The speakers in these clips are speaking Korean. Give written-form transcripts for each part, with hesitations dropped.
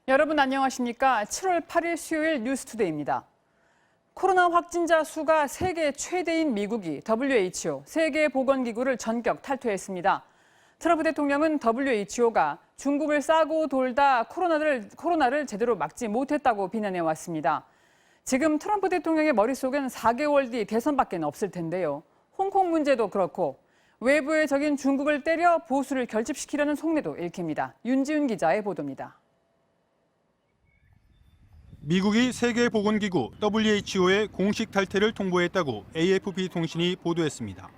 여러분 안녕하십니까? 7월 8일 수요일 뉴스투데이입니다. 코로나 확진자 수가 세계 최대인 미국이 WHO, 세계보건기구를 전격 탈퇴했습니다. 트럼프 대통령은 WHO가 중국을 싸고 돌다 코로나를 제대로 막지 못했다고 비난해왔습니다. 지금 트럼프 대통령의 머릿속엔 4개월 뒤 대선밖에 없을 텐데요. 홍콩 문제도 그렇고 외부의 적인 중국을 때려 보수를 결집시키려는 속내도 읽힙니다. 윤지훈 기자의 보도입니다. 미국이 세계보건기구 WHO의 공식 탈퇴를 통보했다고 AFP 통신이 보도했습니다.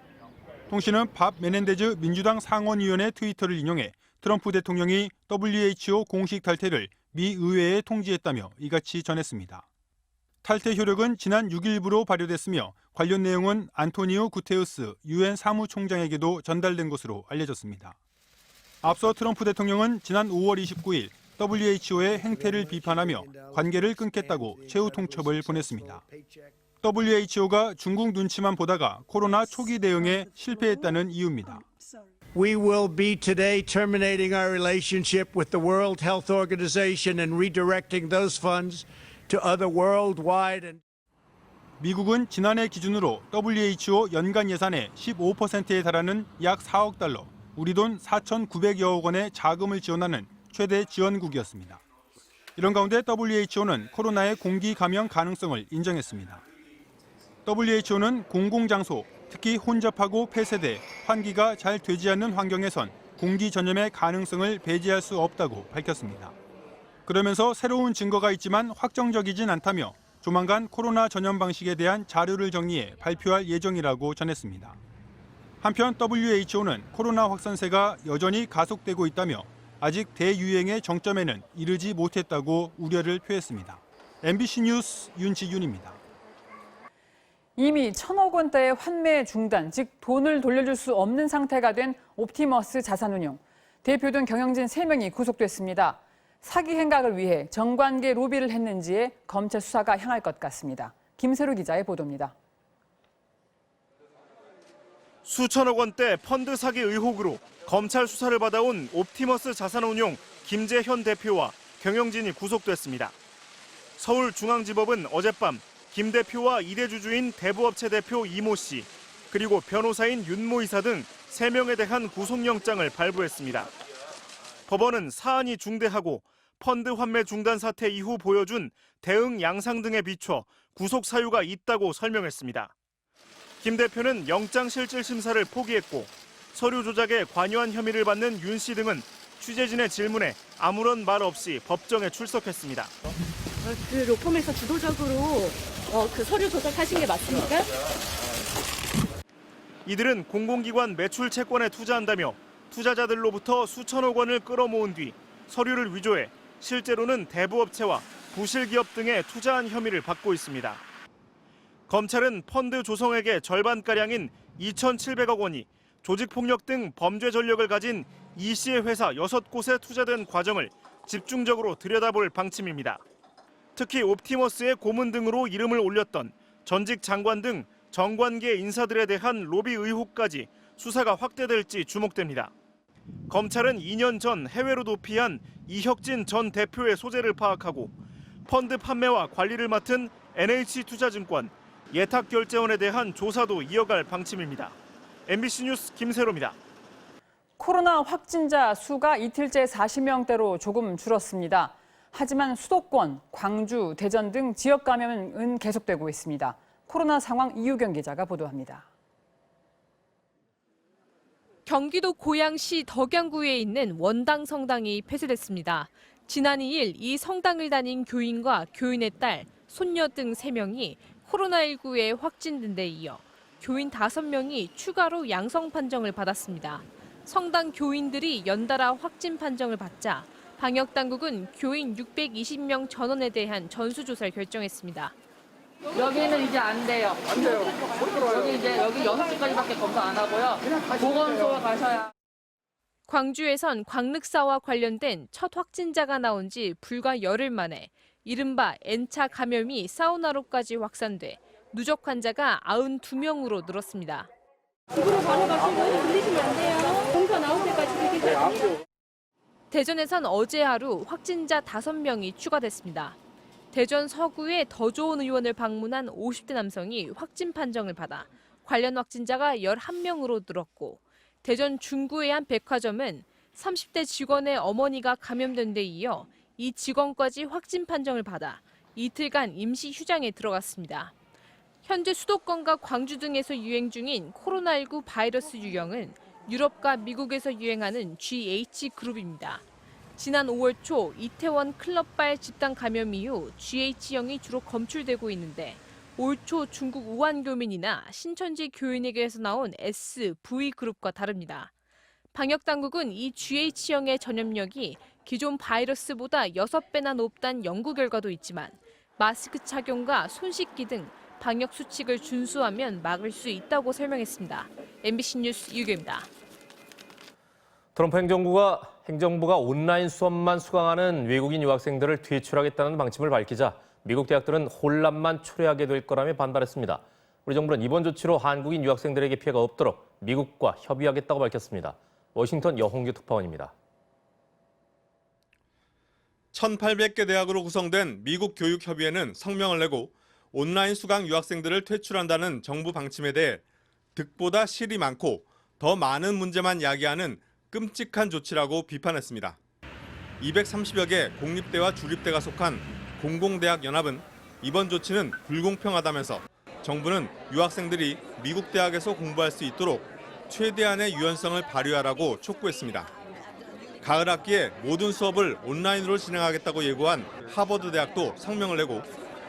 통신은 밥 메넨데즈 민주당 상원의원의 트위터를 인용해 트럼프 대통령이 WHO 공식 탈퇴를 미 의회에 통지했다며 이같이 전했습니다. 탈퇴 효력은 지난 6일부로 발효됐으며 관련 내용은 안토니오 구테우스 유엔 사무총장에게도 전달된 것으로 알려졌습니다. 앞서 트럼프 대통령은 지난 5월 29일 WHO의 행태를 비판하며 관계를 끊겠다고 최후 통첩을 보냈습니다. WHO가 중국 눈치만 보다가 코로나 초기 대응에 실패했다는 이유입니다. We will be today terminating our relationship with the World Health Organization and redirecting those funds to other worldwide. 미국은 지난해 기준으로 WHO 연간 예산의 15%에 달하는 약 4억 달러, 우리 돈 4,900여억 원의 자금을 지원하는 최대 지원국이었습니다. 이런 가운데 WHO는 코로나의 공기 감염 가능성을 인정했습니다. WHO는 공공장소, 특히 혼잡하고 폐쇄돼 환기가 잘 되지 않는 환경에선 공기 전염의 가능성을 배제할 수 없다고 밝혔습니다. 그러면서 새로운 증거가 있지만 확정적이진 않다며 조만간 코로나 전염 방식에 대한 자료를 정리해 발표할 예정이라고 전했습니다. 한편 WHO는 코로나 확산세가 여전히 가속되고 있다며 아직 대유행의 정점에는 이르지 못했다고 우려를 표했습니다. MBC 뉴스 윤지윤입니다. 이미 1,000억 원대의 환매 중단, 즉 돈을 돌려줄 수 없는 상태가 된 옵티머스 자산운용. 대표 등 경영진 3명이 구속됐습니다. 사기 행각을 위해 정관계 로비를 했는지에 검찰 수사가 향할 것 같습니다. 김세로 기자의 보도입니다. 수천억 원대 펀드 사기 의혹으로 검찰 수사를 받아온 옵티머스 자산운용 김재현 대표와 경영진이 구속됐습니다. 서울중앙지법은 어젯밤 김 대표와 이대주주인 대부업체 대표 이모 씨, 그리고 변호사인 윤모 이사 등 3명에 대한 구속영장을 발부했습니다. 법원은 사안이 중대하고 펀드 환매 중단 사태 이후 보여준 대응 양상 등에 비춰 구속 사유가 있다고 설명했습니다. 김 대표는 영장실질심사를 포기했고 서류 조작에 관여한 혐의를 받는 윤 씨 등은 취재진의 질문에 아무런 말 없이 법정에 출석했습니다. 그 로펌에서 주도적으로 그 서류 조작하신 게 맞습니까? 이들은 공공기관 매출 채권에 투자한다며 투자자들로부터 수천억 원을 끌어모은 뒤 서류를 위조해 실제로는 대부업체와 부실기업 등에 투자한 혐의를 받고 있습니다. 검찰은 펀드 조성액의 절반가량인 2,700억 원이 조직폭력 등 범죄 전력을 가진 이 씨의 회사 6곳에 투자된 과정을 집중적으로 들여다볼 방침입니다. 특히 옵티머스의 고문 등으로 이름을 올렸던 전직 장관 등 정관계 인사들에 대한 로비 의혹까지 수사가 확대될지 주목됩니다. 검찰은 2년 전 해외로 도피한 이혁진 전 대표의 소재를 파악하고 펀드 판매와 관리를 맡은 NH투자증권, 예탁결제원에 대한 조사도 이어갈 방침입니다. MBC 뉴스 김세로입니다. 코로나 확진자 수가 이틀째 40명대로 조금 줄었습니다. 하지만 수도권, 광주, 대전 등 지역 감염은 계속되고 있습니다. 코로나 상황 이유경 기자가 보도합니다. 경기도 고양시 덕양구에 있는 원당 성당이 폐쇄됐습니다. 지난 2일 이 성당을 다닌 교인과 교인의 딸, 손녀 등 3명이 코로나19에 확진된 데 이어 교인 5명이 추가로 양성 판정을 받았습니다. 성당 교인들이 연달아 확진 판정을 받자 방역당국은 교인 620명 전원에 대한 전수조사를 결정했습니다. 여기는 이제 안 돼요. 안 돼요. 여기 6시까지밖에 검사 안 하고요. 보건소에 가셔야. 광주에선 광륵사와 관련된 첫 확진자가 나온 지 불과 열흘 만에 이른바 N차 감염이 사우나로까지 확산돼 누적 환자가 92명으로 늘었습니다. 집으로 바로 가시고 들리시면 안 돼요. 검사 나올 때까지 기다리세요. 대전에선 어제 하루 확진자 5명이 추가됐습니다. 대전 서구에 더 좋은 의원을 방문한 50대 남성이 확진 판정을 받아 관련 확진자가 11명으로 늘었고, 대전 중구의 한 백화점은 30대 직원의 어머니가 감염된 데 이어 이 직원까지 확진 판정을 받아 이틀간 임시 휴장에 들어갔습니다. 현재 수도권과 광주 등에서 유행 중인 코로나19 바이러스 유형은 유럽과 미국에서 유행하는 GH 그룹입니다. 지난 5월 초 이태원 클럽발 집단 감염 이후 GH형이 주로 검출되고 있는데, 올 초 중국 우한 교민이나 신천지 교인에게서 나온 SV 그룹과 다릅니다. 방역당국은 이 GH형의 전염력이 기존 바이러스보다 6배나 높다는 연구 결과도 있지만, 마스크 착용과 손 씻기 등 방역 수칙을 준수하면 막을 수 있다고 설명했습니다. MBC 뉴스 유교입니다. 트럼프 행정부가 온라인 수업만 수강하는 외국인 유학생들을 퇴출하겠다는 방침을 밝히자 미국 대학들은 혼란만 초래하게 될 거라며 반발했습니다. 우리 정부는 이번 조치로 한국인 유학생들에게 피해가 없도록 미국과 협의하겠다고 밝혔습니다. 워싱턴 여홍규 특파원입니다. 1,800개 대학으로 구성된 미국 교육협의회는 성명을 내고 온라인 수강 유학생들을 퇴출한다는 정부 방침에 대해 득보다 실이 많고 더 많은 문제만 야기하는 끔찍한 조치라고 비판했습니다. 230여 개 공립대와 주립대가 속한 공공대학 연합은 이번 조치는 불공평하다면서 정부는 유학생들이 미국 대학에서 공부할 수 있도록 최대한의 유연성을 발휘하라고 촉구했습니다. 가을 학기에 모든 수업을 온라인으로 진행하겠다고 예고한 하버드 대학도 성명을 내고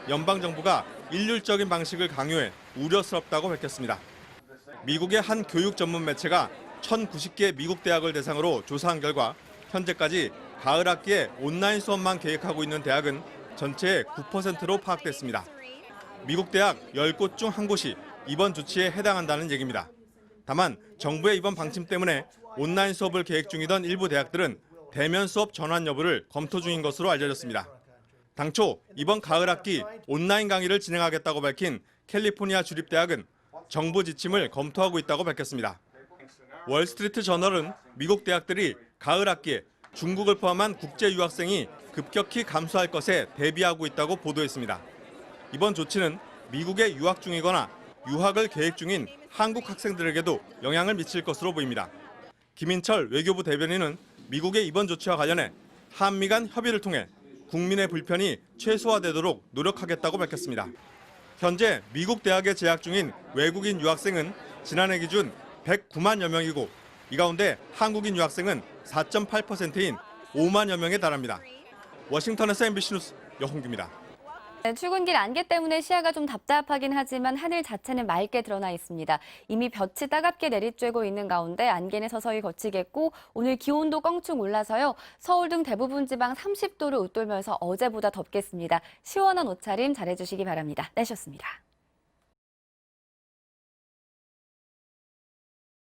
연방정부가 일률적인 방식을 강요해 우려스럽다고 밝혔습니다. 미국의 한 교육 전문 매체가 1,090개 미국 대학을 대상으로 조사한 결과 현재까지 가을 학기에 온라인 수업만 계획하고 있는 대학은 전체의 9%로 파악됐습니다. 미국 대학 10곳 중 한 곳이 이번 조치에 해당한다는 얘기입니다. 다만 정부의 이번 방침 때문에 온라인 수업을 계획 중이던 일부 대학들은 대면 수업 전환 여부를 검토 중인 것으로 알려졌습니다. 당초 이번 가을 학기 온라인 강의를 진행하겠다고 밝힌 캘리포니아 주립대학은 정부 지침을 검토하고 있다고 밝혔습니다. 월스트리트 저널은 미국 대학들이 가을 학기에 중국을 포함한 국제 유학생이 급격히 감소할 것에 대비하고 있다고 보도했습니다. 이번 조치는 미국에 유학 중이거나 유학을 계획 중인 한국 학생들에게도 영향을 미칠 것으로 보입니다. 김인철 외교부 대변인은 미국의 이번 조치와 관련해 한미 간 협의를 통해 국민의 불편이 최소화되도록 노력하겠다고 밝혔습니다. 현재 미국 대학에 재학 중인 외국인 유학생은 지난해 기준 109만여 명이고, 이 가운데 한국인 유학생은 4.8%인 5만여 명에 달합니다. 워싱턴에서 MBC 뉴스 여홍규입니다. 출근길 안개 때문에 시야가 좀 답답하긴 하지만 하늘 자체는 맑게 드러나 있습니다. 이미 볕이 따갑게 내리쬐고 있는 가운데 안개는 서서히 걷히겠고, 오늘 기온도 껑충 올라서요. 서울 등 대부분 지방 30도를 웃돌면서 어제보다 덥겠습니다. 시원한 옷차림 잘해주시기 바랍니다. 날씨였습니다.